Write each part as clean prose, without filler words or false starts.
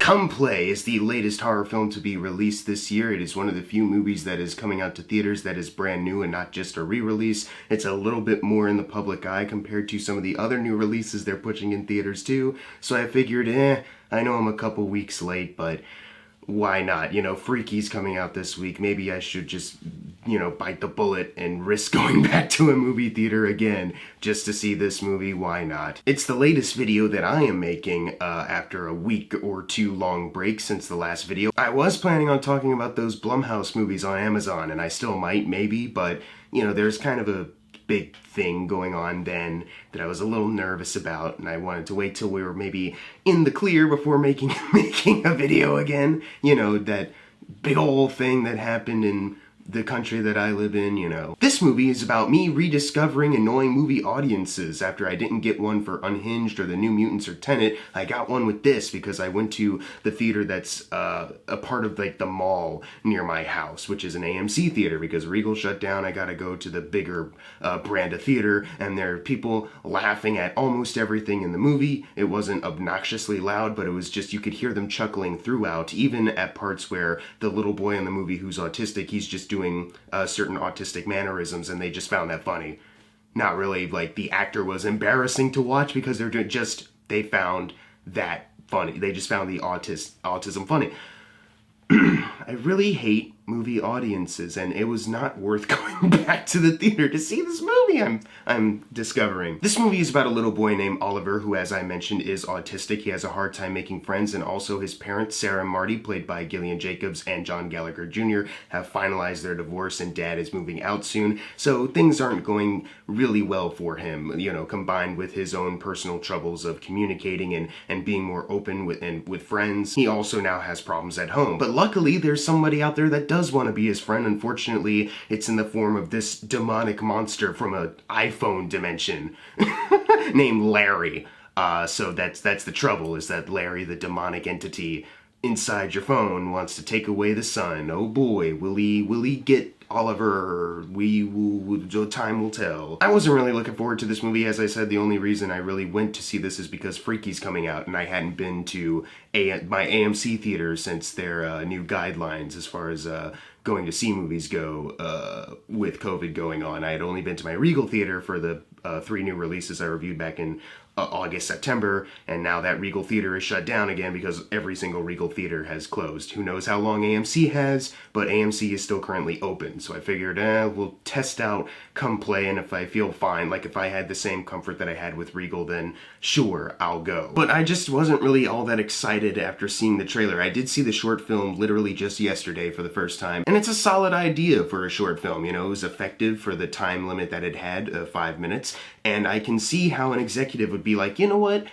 Come Play is the latest horror film to be released this year. It is one of the few movies that is coming out to theaters that is brand new and not just a re-release. It's a little bit more in the public eye compared to some of the other new releases they're pushing in theaters too. So I figured, I know I'm a couple weeks late, but why not? You know, Freaky's coming out this week. Maybe I should just, bite the bullet and risk going back to a movie theater again just to see this movie. Why not? It's the latest video that I am making after a week or two long break since the last video. I was planning on talking about those Blumhouse movies on Amazon, and I still might, maybe, but, there's kind of a big thing going on then that I was a little nervous about, and I wanted to wait till we were maybe in the clear before making a video again. That big old thing that happened in the country that I live in, This movie is about me rediscovering annoying movie audiences. After I didn't get one for Unhinged or The New Mutants or Tenet, I got one with this because I went to the theater that's a part of the mall near my house, which is an AMC theater because Regal shut down. I gotta go to the bigger brand of theater, and there are people laughing at almost everything in the movie. It wasn't obnoxiously loud, but it was just, you could hear them chuckling throughout, even at parts where the little boy in the movie who's autistic, he's just doing certain autistic mannerisms, and they just found that funny. Not really like the actor was embarrassing to watch because they found that funny. They just found the autism funny. I really hate movie audiences, and it was not worth going back to the theater to see this movie, I'm discovering. This movie is about a little boy named Oliver who, as I mentioned, is autistic. He has a hard time making friends, and also his parents, Sarah and Marty, played by Gillian Jacobs and John Gallagher Jr., have finalized their divorce, and Dad is moving out soon, so things aren't going really well for him, combined with his own personal troubles of communicating and being more open with friends. He also now has problems at home, but luckily there's somebody out there that does want to be his friend. Unfortunately, it's in the form of this demonic monster from an iPhone dimension named Larry. So that's the trouble, is that Larry, the demonic entity inside your phone, wants to take away the sun. Oh boy, will he get Oliver? Time will tell. I wasn't really looking forward to this movie. As I said, the only reason I really went to see this is because Freaky's coming out, and I hadn't been to my AMC theater since their new guidelines as far as going to see movies go with COVID going on. I had only been to my Regal theater for the 3 new releases I reviewed back in August, September, and now that Regal theater is shut down again because every single Regal theater has closed. Who knows how long AMC has, but AMC is still currently open. So I figured, we'll test out Come Play, and if I feel fine, like if I had the same comfort that I had with Regal, then sure, I'll go. But I just wasn't really all that excited after seeing the trailer. I did see the short film literally just yesterday for the first time, and it's a solid idea for a short film. It was effective for the time limit that it had, 5 minutes, and I can see how an executive would be like, you know what?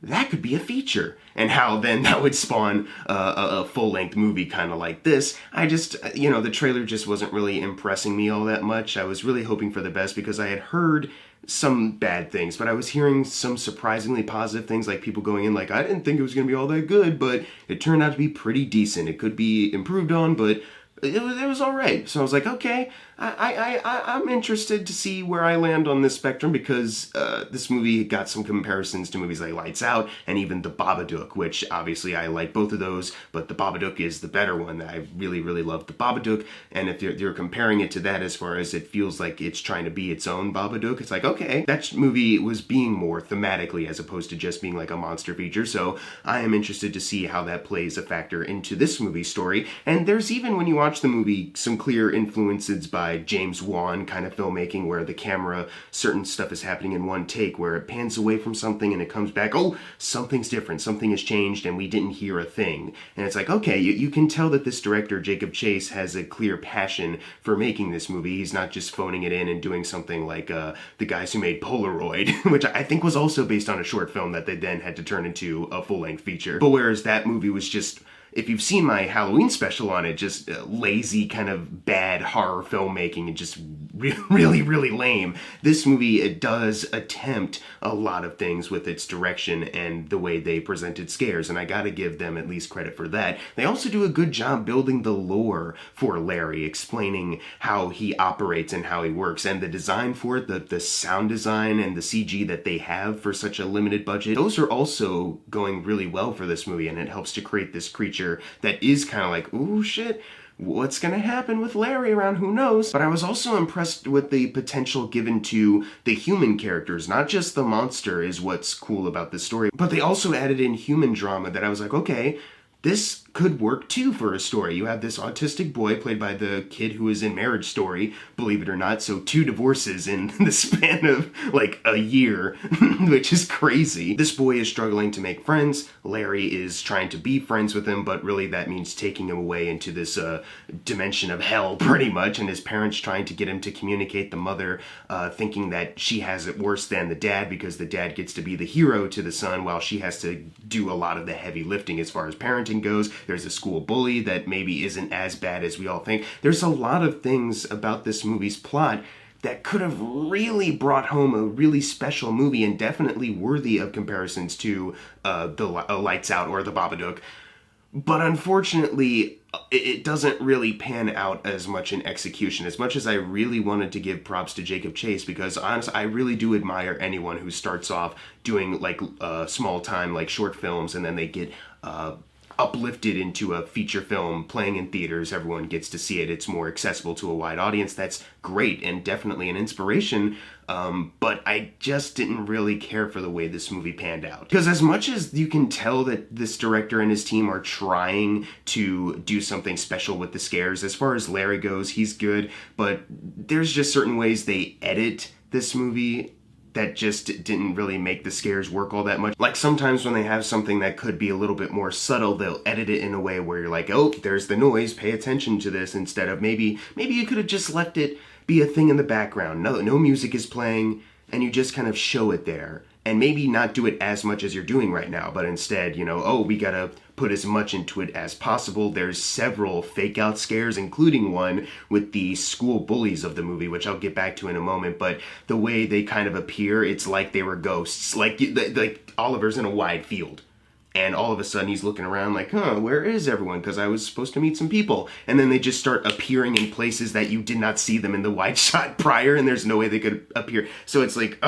That could be a feature, and how then that would spawn a full-length movie kind of like this. I just, the trailer just wasn't really impressing me all that much. I was really hoping for the best because I had heard some bad things, but I was hearing some surprisingly positive things, like people going in like, I didn't think it was going to be all that good, but it turned out to be pretty decent. It could be improved on, but it was all right. So I was like, okay, I'm interested to see where I land on this spectrum, because this movie got some comparisons to movies like Lights Out and even The Babadook, which obviously I like both of those, but The Babadook is the better one. I really, really love The Babadook, and if you're comparing it to that as far as it feels like it's trying to be its own Babadook, it's like, okay, that movie was being more thematically as opposed to just being like a monster feature, so I am interested to see how that plays a factor into this movie story. And there's even, when you watch the movie, some clear influences by James Wan kind of filmmaking, where the camera, certain stuff is happening in one take, where it pans away from something and it comes back, oh, something's different, something has changed and we didn't hear a thing. And it's like, okay, you can tell that this director, Jacob Chase, has a clear passion for making this movie. He's not just phoning it in and doing something like the guys who made Polaroid, which I think was also based on a short film that they then had to turn into a full-length feature. But whereas that movie was just, if you've seen my Halloween special on it, just lazy kind of bad horror filmmaking and just really lame. This movie, it does attempt a lot of things with its direction and the way they presented scares, and I gotta give them at least credit for that. They also do a good job building the lore for Larry, explaining how he operates and how he works, and the design for it, the sound design and the CG that they have for such a limited budget, those are also going really well for this movie, and it helps to create this creature that is kind of like, ooh, shit, what's gonna happen with Larry around? Who knows? But I was also impressed with the potential given to the human characters. Not just the monster is what's cool about this story, but they also added in human drama that I was like, okay, this could work too for a story. You have this autistic boy played by the kid who is in Marriage Story, believe it or not, so 2 divorces in the span of like a year, which is crazy. This boy is struggling to make friends. Larry is trying to be friends with him, but really that means taking him away into this dimension of hell pretty much, and his parents trying to get him to communicate, the mother thinking that she has it worse than the dad because the dad gets to be the hero to the son while she has to do a lot of the heavy lifting as far as parenting goes. There's a school bully that maybe isn't as bad as we all think. There's a lot of things about this movie's plot that could have really brought home a really special movie and definitely worthy of comparisons to the Lights Out or the Babadook. But unfortunately, it doesn't really pan out as much in execution. As much as I really wanted to give props to Jacob Chase, because honestly, I really do admire anyone who starts off doing like small time, like short films, and then they get uplifted into a feature film playing in theaters. Everyone gets to see it. It's more accessible to a wide audience. That's great and definitely an inspiration. But I just didn't really care for the way this movie panned out. Because as much as you can tell that this director and his team are trying to do something special with the scares, as far as Larry goes, he's good, but there's just certain ways they edit this movie that just didn't really make the scares work all that much. Like sometimes when they have something that could be a little bit more subtle, they'll edit it in a way where you're like, oh, there's the noise, pay attention to this, instead of maybe you could have just left it be a thing in the background. No music is playing, and you just kind of show it there. And maybe not do it as much as you're doing right now, but instead, oh, we gotta put as much into it as possible. There's several fake out scares, including one with the school bullies of the movie, which I'll get back to in a moment, but the way they kind of appear, it's like they were ghosts. Like Oliver's in a wide field, and all of a sudden he's looking around like, where is everyone? Because I was supposed to meet some people. And then they just start appearing in places that you did not see them in the wide shot prior, and there's no way they could appear. So it's like,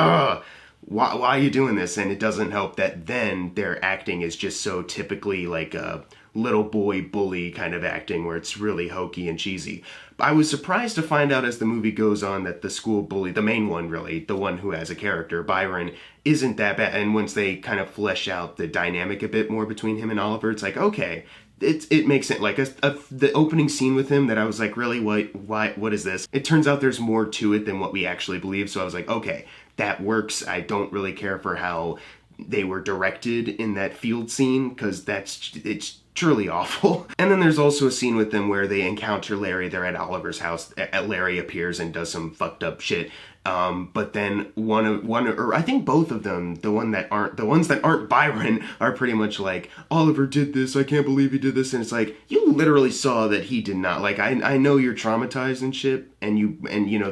why are you doing this? And it doesn't help that then their acting is just so typically like a little boy bully kind of acting where it's really hokey and cheesy. I was surprised to find out as the movie goes on that the school bully, the main one really, the one who has a character, Byron, isn't that bad. And once they kind of flesh out the dynamic a bit more between him and Oliver, it's like, okay, it makes it like the opening scene with him that I was like, really, what is this? It turns out there's more to it than what we actually believe. So I was like, okay, that works. I don't really care for how they were directed in that field scene, because it's truly awful. And then there's also a scene with them where they encounter Larry. They're at Oliver's house. Larry appears and does some fucked up shit. But then I think both of them, the ones that aren't Byron, are pretty much like, Oliver did this, I can't believe he did this. And it's like, you literally saw that he did not. Like, I know you're traumatized and shit, and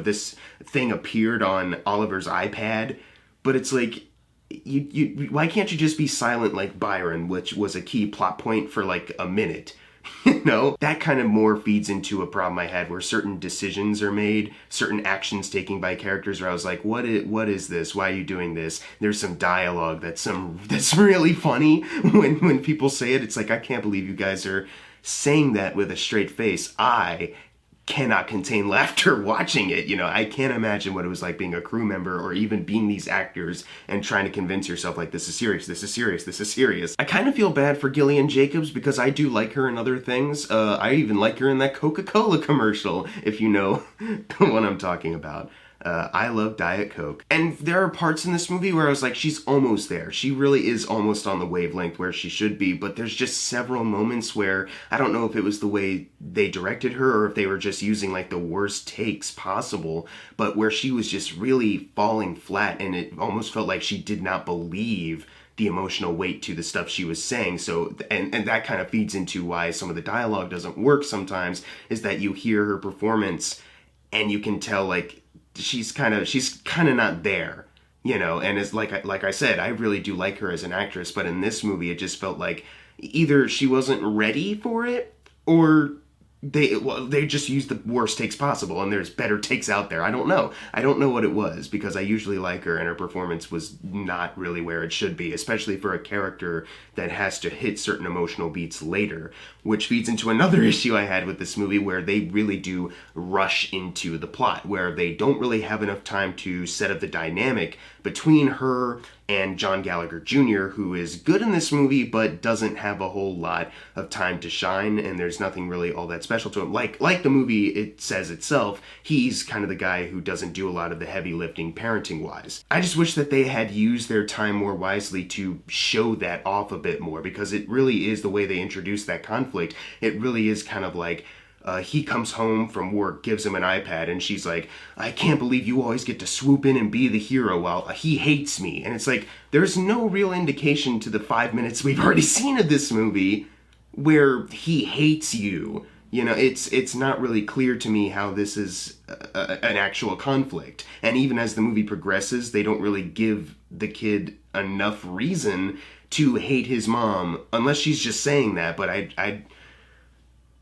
this thing appeared on Oliver's iPad, but it's like, you why can't you just be silent like Byron, which was a key plot point for like a minute? That kind of more feeds into a problem I had where certain decisions are made, certain actions taken by characters where I was like, what is this? Why are you doing this? There's some dialogue that's really funny when people say it. It's like, I can't believe you guys are saying that with a straight face. I cannot contain laughter watching it. I can't imagine what it was like being a crew member or even being these actors and trying to convince yourself like, this is serious, this is serious, this is serious. I kind of feel bad for Gillian Jacobs because I do like her in other things. I even like her in that Coca-Cola commercial, if you know the one I'm talking about. I love Diet Coke. And there are parts in this movie where I was like, she's almost there. She really is almost on the wavelength where she should be, but there's just several moments where I don't know if it was the way they directed her or if they were just using like the worst takes possible, but where she was just really falling flat, and it almost felt like she did not believe the emotional weight to the stuff she was saying. So, and that kind of feeds into why some of the dialogue doesn't work sometimes, is that you hear her performance and you can tell like she's kind of not there, you know. And it's like I said, I really do like her as an actress, but in this movie it just felt like either she wasn't ready for it, or they just used the worst takes possible, and there's better takes out there. I don't know what it was, because I usually like her, and her performance was not really where it should be, especially for a character that has to hit certain emotional beats later, which feeds into another issue I had with this movie, where they really do rush into the plot, where they don't really have enough time to set up the dynamic between her and John Gallagher Jr., who is good in this movie but doesn't have a whole lot of time to shine, and there's nothing really all that special to him. Like the movie it says itself, he's kind of the guy who doesn't do a lot of the heavy lifting parenting-wise. I just wish that they had used their time more wisely to show that off a bit more, because it really is the way they introduce that conflict. It really is kind of like, he comes home from work, gives him an iPad, and she's like, I can't believe you always get to swoop in and be the hero while he hates me. And it's like, there's no real indication to the 5 minutes we've already seen of this movie where he hates you. You know, it's not really clear to me how this is an actual conflict. And even as the movie progresses, they don't really give the kid enough reason to hate his mom, unless she's just saying that, but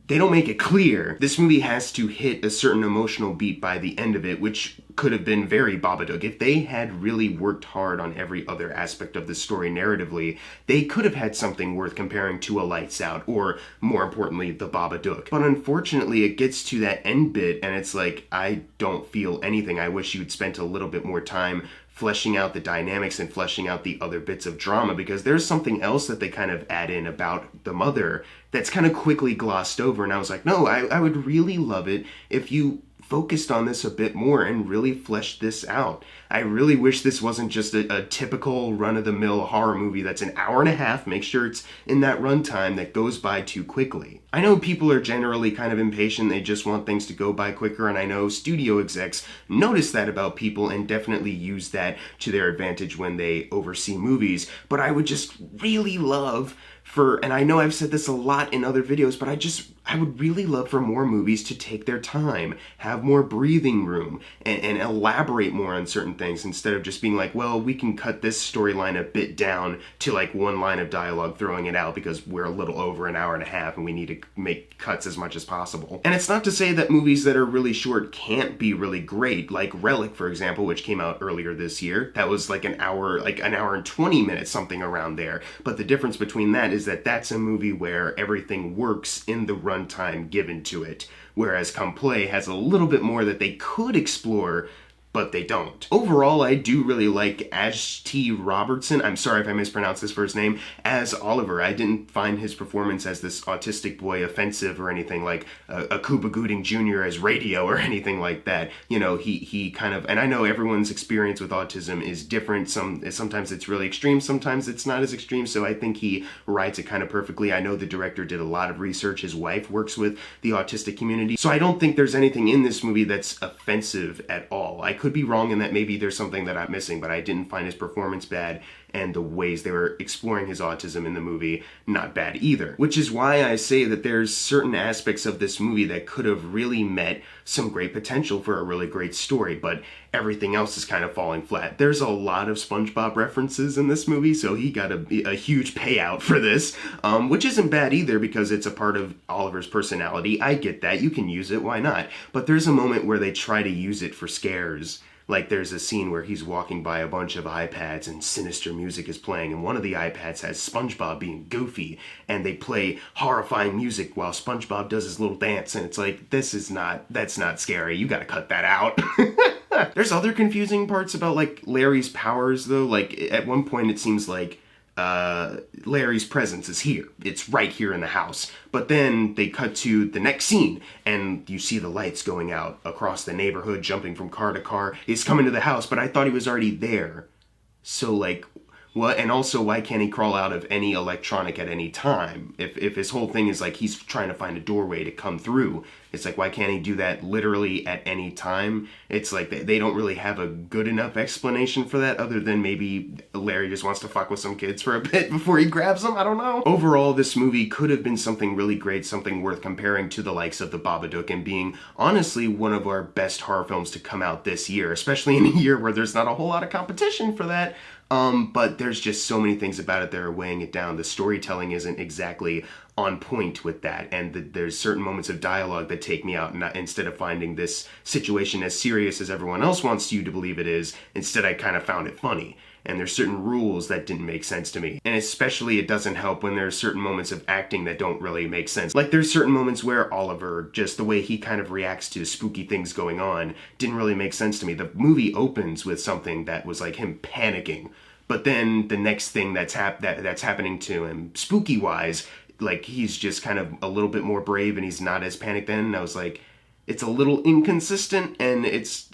they don't make it clear. This movie has to hit a certain emotional beat by the end of it, which could have been very Babadook. If they had really worked hard on every other aspect of the story narratively, they could have had something worth comparing to a Lights Out, or more importantly, the Babadook. But unfortunately, it gets to that end bit, and it's like, I don't feel anything. I wish you'd spent a little bit more time fleshing out the dynamics and fleshing out the other bits of drama, because there's something else that they kind of add in about the mother that's kind of quickly glossed over, and I was like, no, I would really love it if you focused on this a bit more and really fleshed this out. I really wish this wasn't just a typical run-of-the-mill horror movie that's an hour and a half, make sure it's in that runtime, that goes by too quickly. I know people are generally kind of impatient, they just want things to go by quicker, and I know studio execs notice that about people and definitely use that to their advantage when they oversee movies, but I would just really love and I know I've said this a lot in other videos, but I would really love for more movies to take their time, have more breathing room, and elaborate more on certain things, instead of just being like, well, we can cut this storyline a bit down to like one line of dialogue, throwing it out because we're a little over an hour and a half and we need to make cuts as much as possible. And it's not to say that movies that are really short can't be really great, like Relic, for example, which came out earlier this year. That was like an hour and 20 minutes, something around there. But the difference between that is that that's a movie where everything works in the runtime given to it, whereas Come Play has a little bit more that they could explore, but they don't. Overall, I do really like Ash T. Robertson, I'm sorry if I mispronounced his first name, as Oliver. I didn't find his performance as this autistic boy offensive or anything, like a Cuba Gooding Jr. as Radio or anything like that. You know, he kind of, and I know everyone's experience with autism is different. Sometimes it's really extreme, sometimes it's not as extreme, so I think he writes it kind of perfectly. I know the director did a lot of research. His wife works with the autistic community, so I don't think there's anything in this movie that's offensive at all. I could be wrong in that maybe there's something that I'm missing, but I didn't find his performance bad, and the ways they were exploring his autism in the movie not bad either. Which is why I say that there's certain aspects of this movie that could have really met some great potential for a really great story, but everything else is kind of falling flat. There's a lot of SpongeBob references in this movie, so he got a huge payout for this, which isn't bad either because it's a part of Oliver's personality. I get that, you can use it, why not? But there's a moment where they try to use it for scares. Like there's a scene where he's walking by a bunch of iPads and sinister music is playing, and one of the iPads has SpongeBob being goofy, and they play horrifying music while SpongeBob does his little dance, and it's like, that's not scary, you gotta cut that out. There's other confusing parts about like Larry's powers though, like at one point it seems like Larry's presence is here. It's right here in the house. But then they cut to the next scene and you see the lights going out across the neighborhood, jumping from car to car. He's coming to the house, but I thought he was already there. So like, what? And also, why can't he crawl out of any electronic at any time? If his whole thing is like he's trying to find a doorway to come through, It's like, why can't he do that literally at any time? It's like they don't really have a good enough explanation for that, other than maybe Larry just wants to fuck with some kids for a bit before he grabs them. I don't know. Overall, this movie could have been something really great, something worth comparing to the likes of The Babadook, and being honestly one of our best horror films to come out this year, especially in a year where there's not a whole lot of competition for that. But there's just so many things about it that are weighing it down. The storytelling isn't exactly on point with that, and there's certain moments of dialogue that take me out, and instead of finding this situation as serious as everyone else wants you to believe it is, instead I kind of found it funny. And there's certain rules that didn't make sense to me. And especially it doesn't help when there's certain moments of acting that don't really make sense. Like there's certain moments where Oliver, just the way he kind of reacts to spooky things going on, didn't really make sense to me. The movie opens with something that was like him panicking. But then the next thing that's happening to him, spooky-wise, like he's just kind of a little bit more brave and he's not as panicked then. And I was like, it's a little inconsistent, and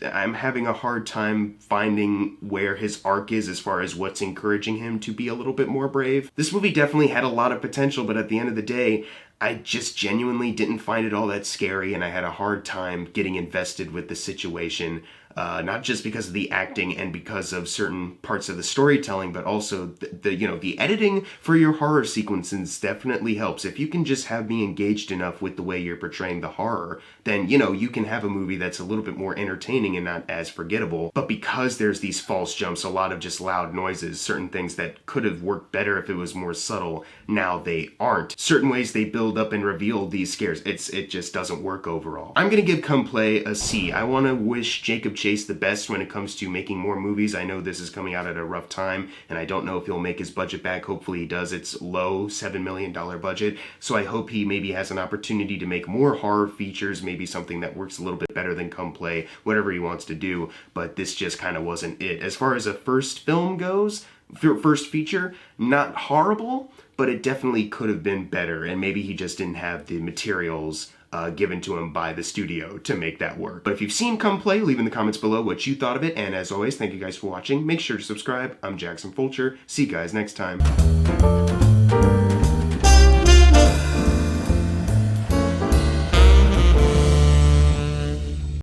I'm having a hard time finding where his arc is as far as what's encouraging him to be a little bit more brave. This movie definitely had a lot of potential, but at the end of the day, I just genuinely didn't find it all that scary, and I had a hard time getting invested with the situation. Not just because of the acting and because of certain parts of the storytelling, but also the editing for your horror sequences definitely helps. If you can just have me engaged enough with the way you're portraying the horror, then, you can have a movie that's a little bit more entertaining and not as forgettable. But because there's these false jumps, a lot of just loud noises, certain things that could have worked better if it was more subtle, now they aren't. Certain ways they build up and reveal these scares, it just doesn't work overall. I'm gonna give Come Play a C. I want to wish Jacob Chase the best when it comes to making more movies. I know this is coming out at a rough time, and I don't know if he'll make his budget back. Hopefully he does. It's low, $7 million budget, so I hope he maybe has an opportunity to make more horror features, maybe something that works a little bit better than Come Play, whatever he wants to do, but this just kind of wasn't it. As far as a first film goes, first feature, not horrible, but it definitely could have been better, and maybe he just didn't have the materials given to him by the studio to make that work. But if you've seen Come Play, leave in the comments below what you thought of it, and as always, thank you guys for watching. Make sure to subscribe. I'm Jackson Fulcher. See you guys next time.